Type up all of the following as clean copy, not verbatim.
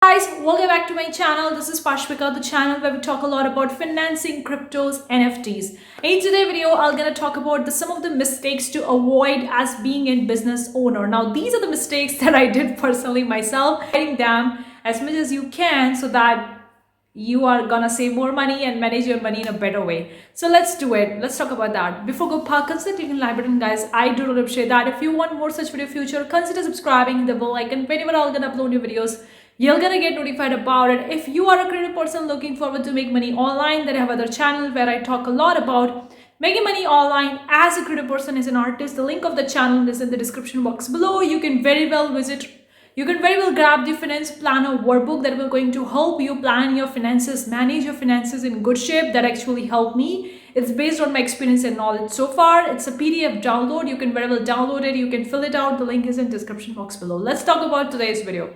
Guys, welcome back to my channel. This is Pashvika, the channel where we talk a lot about financing, cryptos, NFTs. In today's video, I'm gonna talk about some of the mistakes to avoid as being a business owner. Now, these are the mistakes that I did personally myself. Writing them as much as you can so that you are gonna save more money and manage your money in a better way. So let's do it. Let's talk about that. Before go park, consider clicking like button, guys. I do appreciate that. If you want more such video future, consider subscribing, the bell icon. Whenever I'm gonna upload new videos, you're gonna get notified about it. If you are a creative person looking forward to make money online, then I have other channel where I talk a lot about making money online as a creative person, as an artist. The link of the channel is in the description box below. You can very well grab the finance planner workbook that will going to help you plan your finances, manage your finances in good shape. That actually helped me. It's based on my experience and knowledge so far. It's a PDF download. You can very well download it. You can fill it out. The link is in description box below. Let's talk about today's video.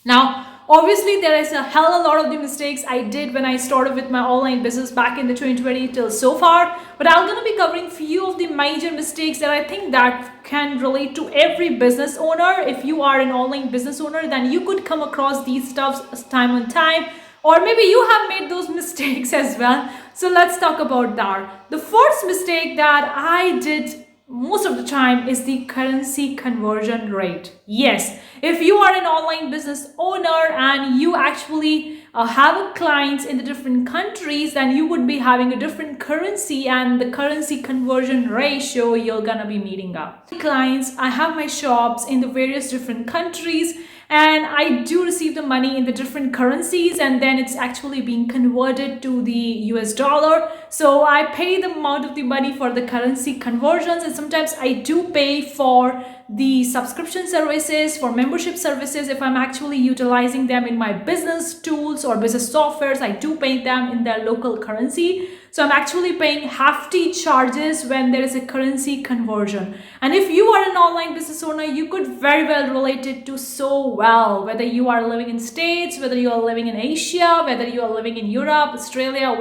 Now, obviously, there is a hell of a lot of the mistakes I did when I started with my online business back in the 2020 till so far. But I'm going to be covering few of the major mistakes that I think that can relate to every business owner. If you are an online business owner, then you could come across these stuffs time on time. Or maybe you have made those mistakes as well. So let's talk about that. The first mistake that I did most of the time is the currency conversion rate. Yes, if you are an online business owner and you actually have clients in the different countries, then you would be having a different currency, and the currency conversion ratio you're gonna be meeting up. Clients, I have my shops in the various different countries, and I do receive the money in the different currencies, and then it's actually being converted to the US dollar. So I pay the amount of the money for the currency conversions, and sometimes I do pay for the subscription services, for membership services. If I'm actually utilizing them in my business tools or business softwares, I do pay them in their local currency. So I'm actually paying hefty charges when there is a currency conversion. And if you are an online business owner, you could very well relate it to so well, whether you are living in States, whether you are living in Asia, whether you are living in Europe, Australia,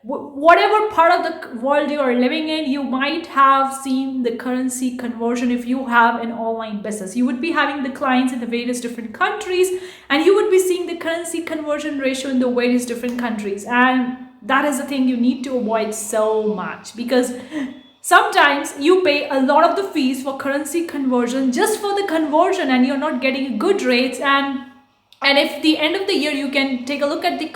whatever part of the world you are living in, you might have seen the currency conversion. If you have an online business, you would be having the clients in the various different countries, and you would be seeing the currency conversion ratio in the various different countries. And that is the thing you need to avoid so much, because sometimes you pay a lot of the fees for currency conversion just for the conversion, and you're not getting good rates. And if the end of the year you can take a look at the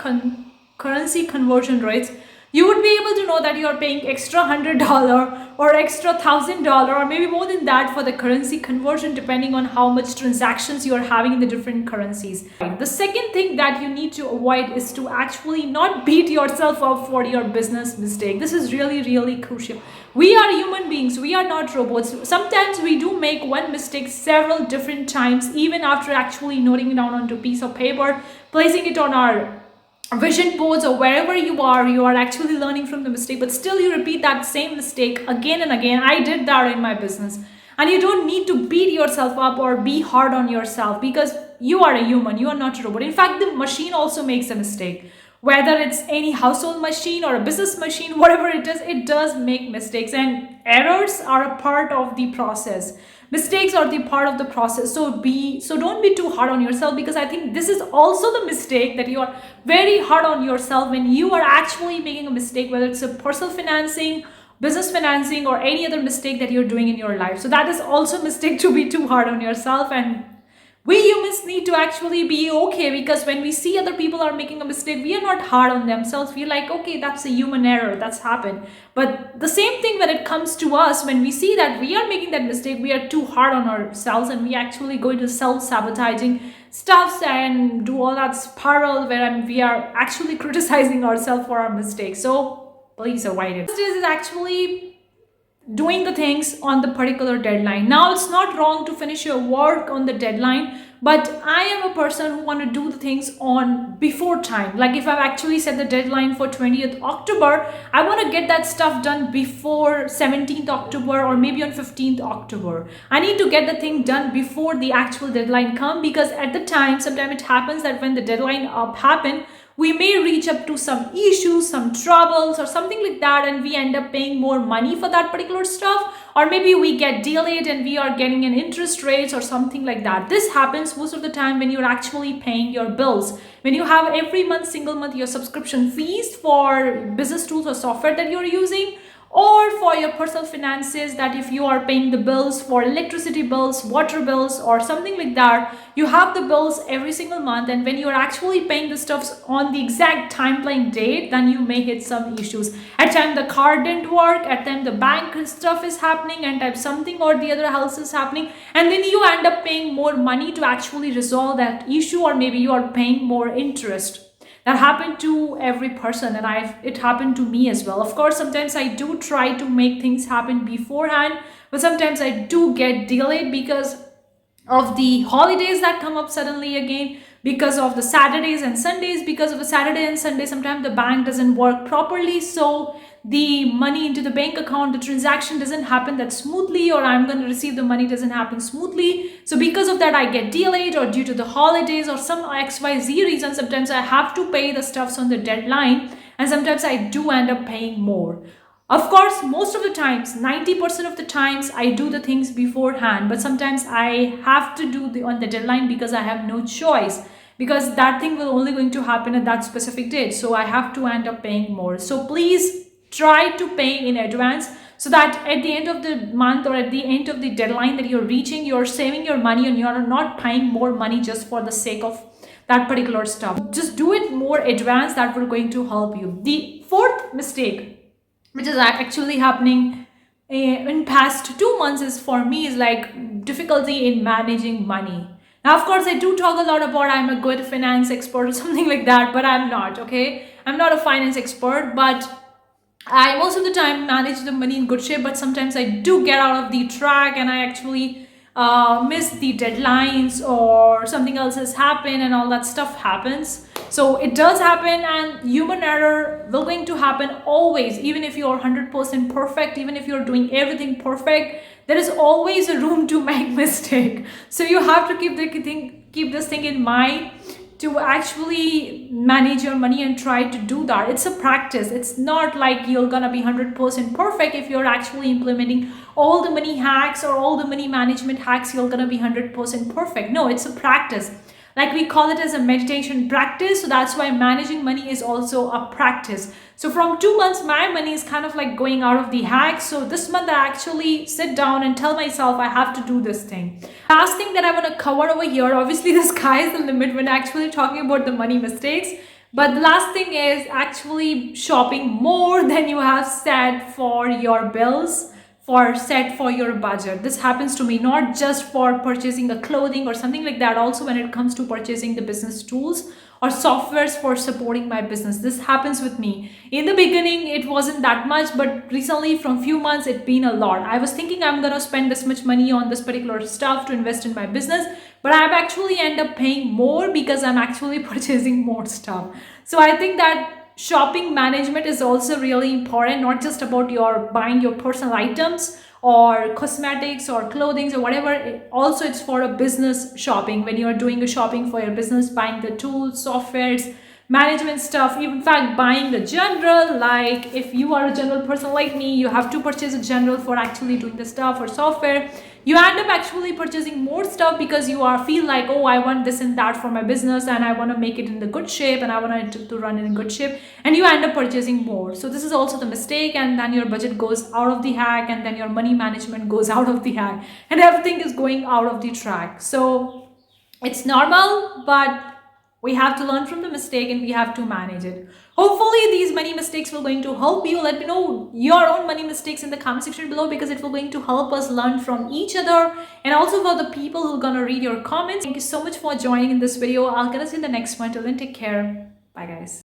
currency conversion rates, you would be able to know that you are paying extra $100 or extra $1,000 or maybe more than that for the currency conversion, depending on how much transactions you are having in the different currencies. The second thing that you need to avoid is to actually not beat yourself up for your business mistake. This is really, really crucial. We are human beings. We are not robots. Sometimes we do make one mistake several different times, even after actually noting it down onto a piece of paper, placing it on our vision boards or wherever you are actually learning from the mistake, but still you repeat that same mistake again and again. I did that in my business. And you don't need to beat yourself up or be hard on yourself, because you are a human, you are not a robot. In fact, the machine also makes a mistake. Whether it's any household machine or a business machine, whatever it is, it does make mistakes, and errors are a part of the process. Mistakes are the part of the process. So don't be too hard on yourself, because I think this is also the mistake, that you are very hard on yourself when you are actually making a mistake, whether it's a personal financing, business financing, or any other mistake that you're doing in your life. So that is also a mistake, to be too hard on yourself. And we humans need to actually be okay, because when we see other people are making a mistake, we are not hard on themselves. We're like, okay, that's a human error, that's happened. But the same thing when it comes to us, when we see that we are making that mistake, we are too hard on ourselves, and we actually go into self-sabotaging stuffs and do all that spiral where we are actually criticizing ourselves for our mistakes. So please avoid it. This is actually doing the things on the particular deadline. Now, it's not wrong to finish your work on the deadline, but I am a person who want to do the things on before time. Like if I've actually set the deadline for 20th October, I want to get that stuff done before 17th October or maybe on 15th October. I need to get the thing done before the actual deadline come, because at the time, sometimes it happens that when the deadline happen, we may reach up to some issues, some troubles or something like that, and we end up paying more money for that particular stuff. Or maybe we get delayed and we are getting an interest rates or something like that. This happens most of the time when you're actually paying your bills. When you have every month, single month, your subscription fees for business tools or software that you're using, or for your personal finances, that if you are paying the bills for electricity bills, water bills or something like that, you have the bills every single month, and when you're actually paying the stuffs on the exact timeline date, then you may hit some issues. At time the card didn't work, at time the bank stuff is happening, and type something or the other else is happening, and then you end up paying more money to actually resolve that issue, or maybe you are paying more interest. That happened to every person, and it happened to me as well. Of course, sometimes I do try to make things happen beforehand, but sometimes I do get delayed because of the holidays that come up suddenly again, because of the Saturdays and Sundays. Because of the Saturday and Sunday, sometimes the bank doesn't work properly, so the money into the bank account, the transaction doesn't happen that smoothly, or I'm going to receive the money doesn't happen smoothly. So because of that, I get delayed, or due to the holidays or some XYZ reason, sometimes I have to pay the stuffs on the deadline, and sometimes I do end up paying more. Of course, most of the times, 90% of the times, I do the things beforehand, but sometimes I have to do on the deadline because I have no choice, because that thing will only going to happen at that specific date. So I have to end up paying more. So please try to pay in advance, so that at the end of the month or at the end of the deadline that you're reaching, you're saving your money and you're not paying more money just for the sake of that particular stuff. Just do it more advanced. That will going to help you. The fourth mistake, which is actually happening in past 2 months, is for me is like difficulty in managing money. Now, of course, I do talk a lot about I'm a good finance expert or something like that, but I'm not, okay? I'm not a finance expert, but I most of the time manage the money in good shape, but sometimes I do get out of the track and I actually miss the deadlines, or something else has happened and all that stuff happens. So it does happen, and human error will going to happen always. Even if you're 100% perfect, even if you're doing everything perfect, there is always a room to make mistake. So you have to keep this thing in mind to actually manage your money and try to do that. It's a practice. It's not like you're gonna be 100% perfect. If you're actually implementing all the money hacks or all the money management hacks, you're gonna be 100% perfect. No, it's a practice. Like we call it as a meditation practice. So that's why managing money is also a practice. So from 2 months, my money is kind of like going out of the hack. So this month I actually sit down and tell myself I have to do this thing. Last thing that I want to cover over here, obviously the sky is the limit when actually talking about the money mistakes. But the last thing is actually shopping more than you have set for your bills, for set for your budget. This happens to me not just for purchasing a clothing or something like that, also when it comes to purchasing the business tools or softwares for supporting my business. This happens with me. In the beginning it wasn't that much, but recently from few months it's been a lot. I was thinking I'm gonna spend this much money on this particular stuff to invest in my business, but I've actually end up paying more because I'm actually purchasing more stuff. So I think that shopping management is also really important, not just about your buying your personal items or cosmetics or clothing or whatever. Also it's for a business shopping. When you're doing a shopping for your business, buying the tools, softwares, management stuff, in fact buying the general, like if you are a general person like me, you have to purchase a general for actually doing the stuff or software. You end up actually purchasing more stuff because you are feel like, oh, I want this and that for my business and I want to make it in the good shape and I want it to run in good shape, and you end up purchasing more. So this is also the mistake, and then your budget goes out of the hack, and then your money management goes out of the hack, and everything is going out of the track. So it's normal, but we have to learn from the mistake and we have to manage it. Hopefully these money mistakes will going to help you. Let me know your own money mistakes in the comment section below, because it will going to help us learn from each other, and also for the people who are gonna read your comments. Thank you so much for joining in this video. I'll gonna see you in the next one. Till then, take care. Bye guys.